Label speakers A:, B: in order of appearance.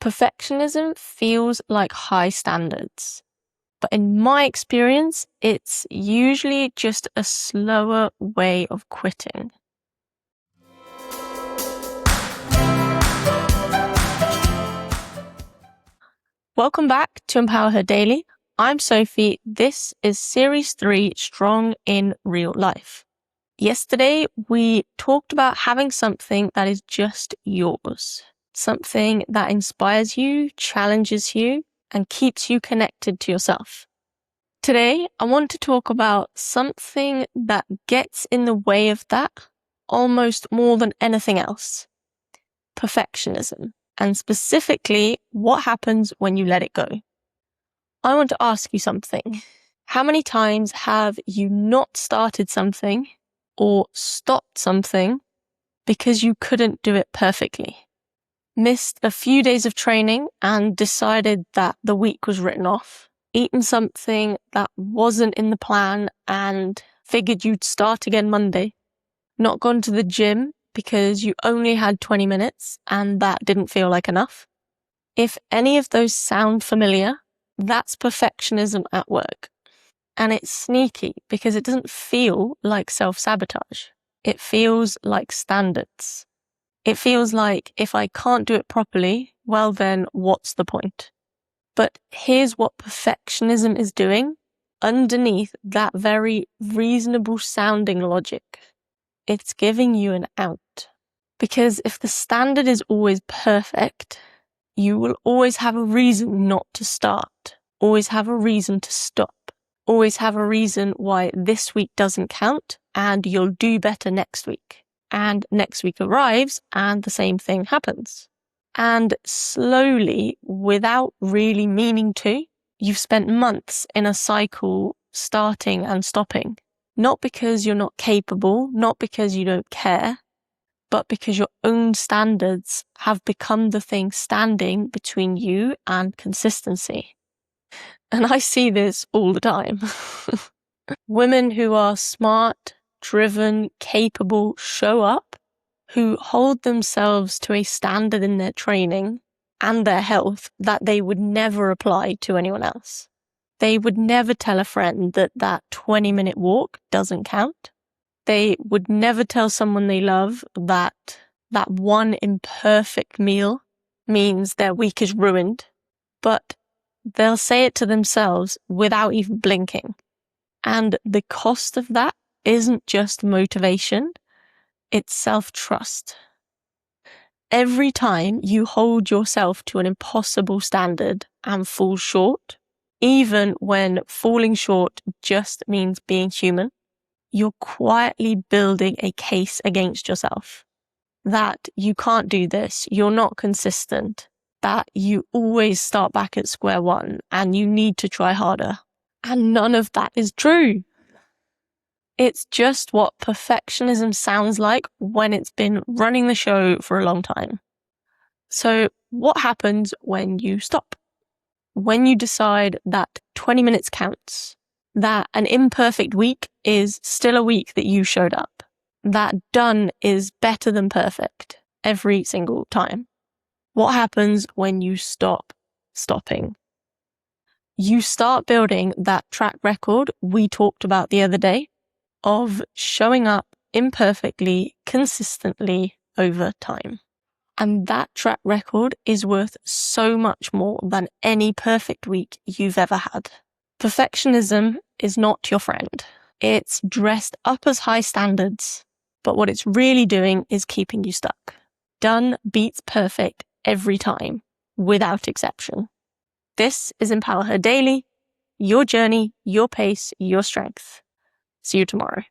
A: Perfectionism feels like high standards, but in my experience, it's usually just a slower way of quitting. Welcome back to Empower Her Daily. I'm Sophie. This is Series 3, Strong in Real Life. Yesterday, we talked about having something that is just yours. Something that inspires you, challenges you, and keeps you connected to yourself. Today, I want to talk about something that gets in the way of that almost more than anything else. Perfectionism. And specifically, what happens when you let it go. I want to ask you something. How many times have you not started something or stopped something because you couldn't do it perfectly? Missed a few days of training and decided that the week was written off? Eaten something that wasn't in the plan and figured you'd start again Monday? Not gone to the gym because you only had 20 minutes and that didn't feel like enough? If any of those sound familiar, that's perfectionism at work. And it's sneaky because it doesn't feel like self-sabotage. It feels like standards. It feels like if I can't do it properly, well then what's the point? But here's what perfectionism is doing underneath that very reasonable sounding logic. It's giving you an out. Because if the standard is always perfect, you will always have a reason not to start, always have a reason to stop, always have a reason why this week doesn't count and you'll do better next week. And next week arrives and the same thing happens. And slowly, without really meaning to, you've spent months in a cycle starting and stopping. Not because you're not capable, not because you don't care, but because your own standards have become the thing standing between you and consistency. And I see this all the time. Women who are smart, driven, capable, show up, who hold themselves to a standard in their training and their health that they would never apply to anyone else. They would never tell a friend that 20-minute walk doesn't count. They would never tell someone they love that one imperfect meal means their week is ruined, but they'll say it to themselves without even blinking. And the cost of that isn't just motivation, it's self-trust. Every time you hold yourself to an impossible standard and fall short, even when falling short just means being human, you're quietly building a case against yourself. That you can't do this, you're not consistent, that you always start back at square one and you need to try harder. And none of that is true. It's just what perfectionism sounds like when it's been running the show for a long time. So what happens when you stop? When you decide that 20 minutes counts, that an imperfect week is still a week that you showed up, that done is better than perfect every single time. What happens when you stop stopping? You start building that track record we talked about the other day of showing up imperfectly, consistently over time. And that track record is worth so much more than any perfect week you've ever had. Perfectionism is not your friend. It's dressed up as high standards, but what it's really doing is keeping you stuck. Done beats perfect every time, without exception. This is Empower Her Daily, your journey, your pace, your strength. See you tomorrow.